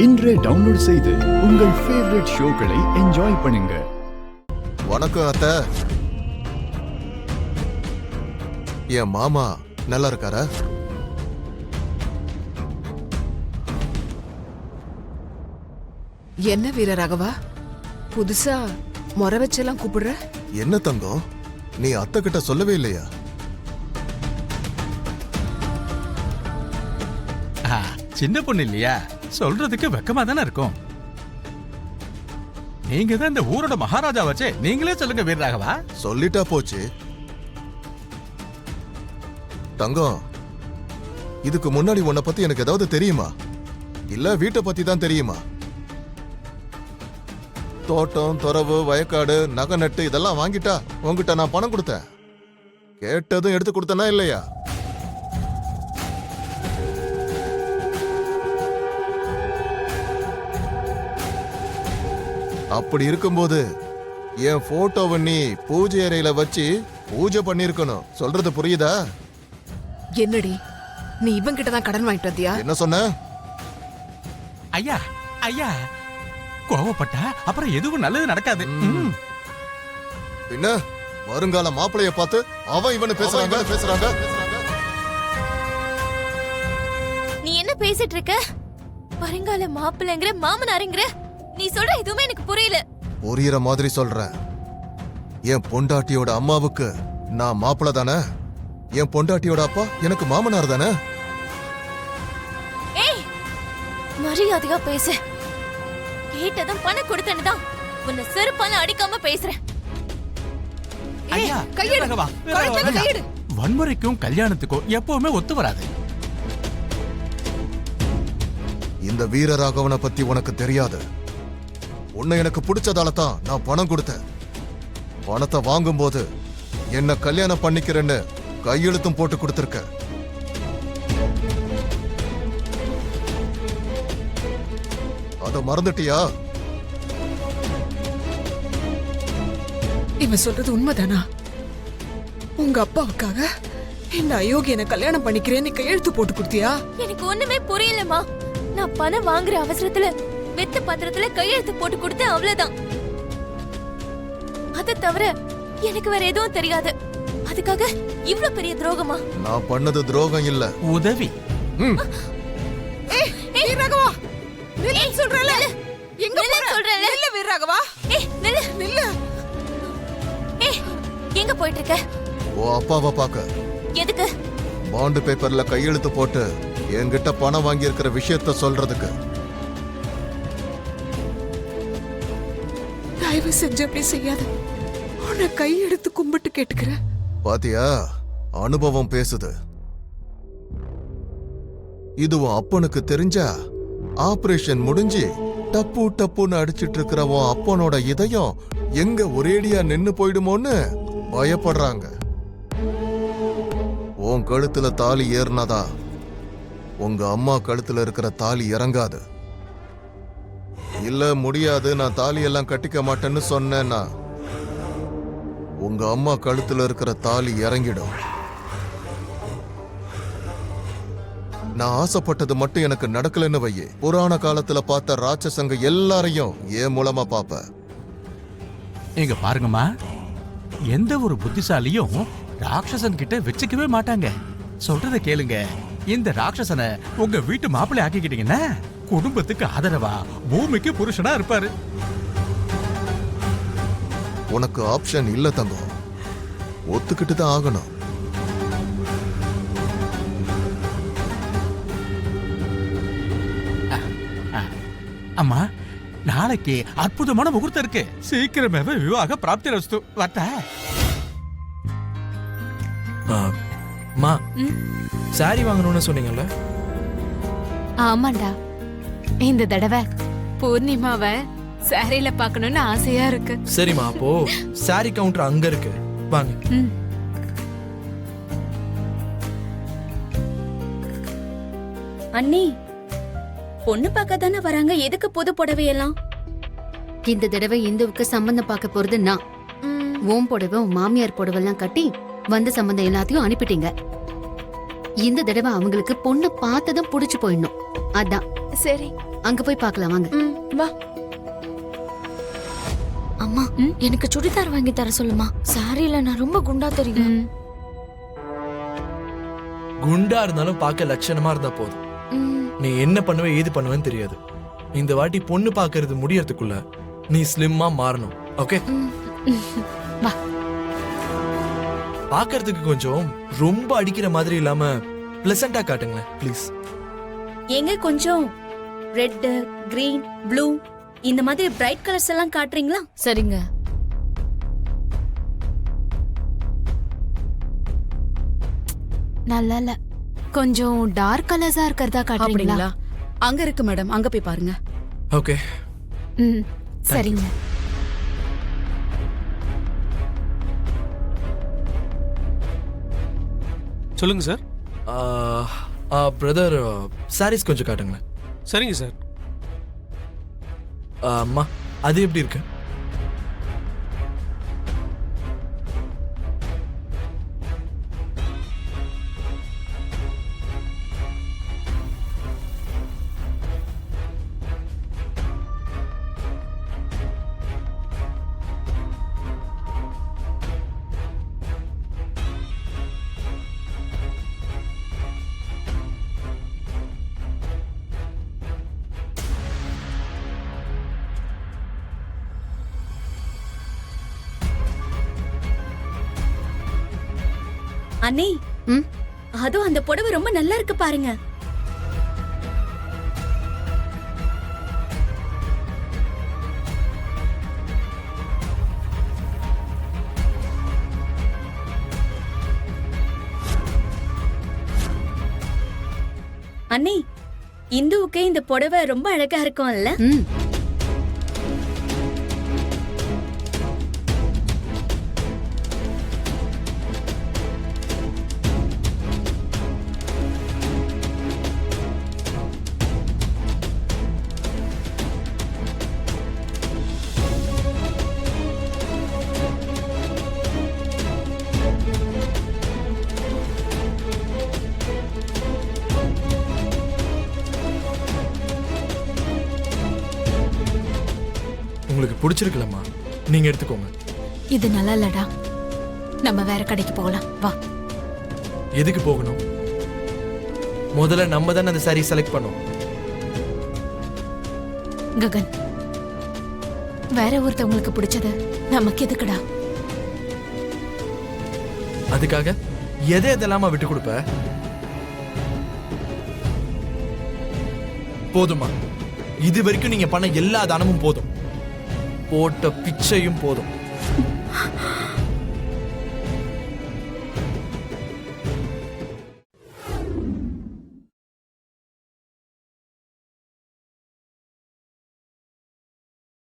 இன்றே டவுன்லோட் செய்து உங்கள் ஃபேவரட் ஷோக்களை என்ஜாய் பண்ணுங்க. வணக்கம் அத்தை. என் மாமா நல்லா இருக்காரா? என்ன வீர ராகவா, புதுசா முறை வச்செல்லாம் கூப்பிடுற? என்ன தங்கம், நீ அத்தை கிட்ட சொல்லவே இல்லையா? சின்ன பொண்ணு இல்லையா, சொல்றதுக்கு வெக்கமா தானே இருக்கும். நீங்க தான் இந்த ஊரோட மகாராஜா வச்சே, நீங்களே சொல்லுங்க வீரராகவா. சொல்லிட்டா போச்சு. தங்கம், இதுக்கு முன்னாடி உன்னை பத்தி எனக்கு ஏதாவது தெரியுமா? இல்ல வீட்டை பத்தி தான் தெரியுமா? தோட்டம், துறவு, வயக்காடு, நகை நட்டு இதெல்லாம் வாங்கிட்டா உங்ககிட்ட நான் பணம் கொடுத்தேன். கேட்டதும் எடுத்து கொடுத்தனா இல்லையா? அப்படி இருக்கும்போது என் போட்டோவை நீ பூஜை அறையில வச்சு பூஜை பண்ணிருக்கணும். சொல்றது புரியுதா? என்னடி நீ இவன் கிட்ட தான் கடன் வாங்கிட்டு வந்தியா? என்ன சொன்ன? ஐயா ஐயா, கோவப்பட்டா அப்புறம் எதுவும் நல்லது நடக்காது. பின்ன வருங்கால மாப்பிளைய பார்த்து அவன் இவனு பேசுறாங்க. நீ என்ன பேசிட்டு இருக்க? வருங்கால மாப்பிள்ளைங்கிற மாமனாருங்கிற, நீ சொல்ற எதுவுமே எனக்கு புரியல. புரியுற மாதிரி சொல்றேன். என் பொண்டாட்டியோட அம்மாவுக்கு நான் மாப்பிள்ள தானே, என் பொண்டாட்டியோட அப்பா எனக்கு மாமனார் தானே. ஏய், மரியாதையா பேசு. கேட்டதும் பணம் கொடுத்தேன்னு தான் உன்னை செருப்பால அடிக்காம பேசுறேன். ஐயா, கையெடு, வீரராகவா, கழுத்துல கையெடு. வன்முறைக்கும் கல்யாணத்துக்கும் எப்பவுமே ஒத்து வராது. இந்த வீரராகவனை பத்தி உனக்கு தெரியாது. உன்னை எனக்கு பிடிச்சதால தான் நான் பணம் கொடுத்தேன். பணத்தை வாங்கும் போது என்ன கல்யாணம் பண்ணிக்கிறேன்னு கையெழுத்தும் போட்டு கொடுத்திருக்க. அத மறந்துட்டியா? இவன் சொல்றது உண்மைதானா? உங்க அப்பாவுக்காக இந்த அயோக்கியனை கல்யாணம் பண்ணிக்கிறேன்னு கையெழுத்து போட்டு கொடுத்தியா? எனக்கு ஒண்ணுமே புரியலமா. நான் பணம் வாங்குற அவசரத்துல வெத்த பத்திரத்துல கையெழுத்து போட்டு கொடுத்தேன், அவ்வளவுதான். அதை தவிர எனக்கு வேற எதுவும் தெரியாது. அதுக்காக இவ்ளோ பெரிய துரோகமா? நான் பண்ணது துரோகம் இல்ல, உதவி. ஏய் வீரராகவா, நில்லு சொல்றல. எங்க போற? சொல்றல. நில்லு வீரராகவா. ஏய் நில்லு. நில்லு. ஏய், எங்க போயிட்டு இருக்க? ஓ அப்பாவை பார்க்க. எதுக்கு? பாண்டு பேப்பர்ல கையெழுத்து போட்டு என்கிட்ட பணம் வாங்கி இருக்கிற விஷயத்த சொல்றதுக்கு. தயவு செஞ்சு அப்படி செய்யாத. உன்னை கையெடுத்து கும்பிட்டு கேட்டுக்கிற. பாத்தியா, அனுபவம் பேசுது. இதுவும் அப்பனுக்கு தெரிஞ்சா ஆபரேஷன் முடிஞ்சு டப்பு டப்புன்னு அடிச்சிட்டு இருக்கிற உன் அப்பனோட இதயம் எங்க ஒரேடியா நின்னு போயிடுமோன்னு பயப்படுறாங்க. உன் கழுத்துல தாலி ஏறினதா உங்க அம்மா கழுத்துல இருக்கிற தாலி இறங்காது. இல்ல முடியாது, நான் தாலி எல்லாம் கட்டிக்க மாட்டேன்னு சொன்னேன்னா உங்க அம்மா கழுத்துல இருக்கிற தாலி இறங்கிடும். நான் ஆசைப்பட்டது மட்டும் எனக்கு நடக்கலன்னு வையே, புராண காலத்துல பார்த்த ராட்சசங்க எல்லாரையும் ஏன் மூலமா பாப்ப. இங்க பாருங்கம்மா, எந்த ஒரு புத்திசாலியும் ராட்சசன் கிட்ட வச்சுக்கவே மாட்டாங்க. சொல்றத கேளுங்க. இந்த ராட்சசனை உங்க வீட்டு மாப்பிள்ளை ஆக்கிக்கிட்டீங்கன்னா குடும்பத்துக்கு ஆதரவா பூமிக்கு புருஷனா இருப்பாரு. உனக்கு ஆப்ஷன் இல்ல தங்கம், ஒத்துக்கிட்டு தான் ஆகணும். அம்மா, நாளைக்கு அற்புதமான முகூர்த்தம் இருக்கு. சீக்கிரமே விவாக பிராப்தி ரஸ்து. வட்ட மா, சாரி வாங்கணும்னு சொன்னீங்கல்ல? ஆமாண்டா, இந்த தடவை பூர்ணிமாவை சாரியில பார்க்கணும்னு ஆசையா இருக்கு. சரிம்மா, அப்போ சாரி கவுண்டர் அங்க இருக்கு, வாங்க. அண்ணி, பொண்ணு பார்க்க தானே வராங்க, எதுக்கு புது புடவையெல்லாம்? இந்த தடவை இந்துவுக்கு சம்பந்தம் பார்க்க போறது நான். ஓம் புடவை, மாமியார் புடவெல்லாம் கட்டி வந்த சம்பந்தம் எல்லாத்தையும் அனுப்பிட்டீங்க. இந்த தடவை அவங்களுக்கு பொண்ணு பார்த்ததும் புடிச்சு போயிடணும். அதான் சரி. அங்க போய் பார்க்கலாம் வாங்க. வா. அம்மா எனக்கு சுடிதார் வாங்கி தர சொல்லுமா. சாரியில நான் ரொம்ப குண்டா தெரியும். குண்டா இருந்தாலும் பார்க்க லட்சணமா இருந்தா போதும். நீ என்ன பண்ணுவ ஏது பண்ணுவேன்னு தெரியாது. இந்த வாட்டி பொண்ணு பார்க்கறது முடியறதுக்குள்ள நீ ஸ்லிம்மா மாறணும். ஓகே? வா. பார்க்கறதுக்கு கொஞ்சம் ரொம்ப அடிக்கிற மாதிரி இல்லாம பிளசண்டா காட்டுங்களேன் ப்ளீஸ். எங்க கொஞ்சம் ரெட், கிரீன், ப்ளூ இந்த மாதிரி பிரைட் கலர்ஸ் எல்லாம் காட்டுறீங்களா? சரிங்க. நல்லா இல்ல. கொஞ்சம் டார்க் கலர்ஸா இருக்கிறதா காட்டுறீங்களா? அங்க இருக்கு மேடம், அங்க போய் பாருங்க. ஓகே. ம் சரிங்க. சொல்லுங்க சார். பிரதர் சாரீஸ் கொஞ்சம் காட்டுங்களேன். சரிங்க சார். அம்மா அது எப்படி இருக்கு? அண்ணே, ம்? அதுவும் அந்த புடவை ரொம்ப நல்லா இருக்கு பாருங்க. அண்ணே, இந்துவுக்கு இந்த புடவை ரொம்ப அழகா இருக்கும்ல? ம் உங்களுக்கு பிடிச்சிருக்கலம்மா, நீங்க எடுத்துக்கோங்க. இது நல்லா இல்லடா. நம்ம வேற கடைக்கு போகலாம் வா. எதுக்கு போகணும்? முதல்ல நம்ம தானே அந்த சாரி செலக்ட் பண்ணோம். ககன், வேற ஒருத்தவங்களுக்கு பிடிச்சது நமக்கு எதுக்குடா? அதுக்காக எதை எதெல்லாமா விட்டு கொடுப்ப? போதுமா? இது வரைக்கும் நீங்க பண்ண எல்லா தானமும் போதும். போட்ட பிச்சையும் போதும்.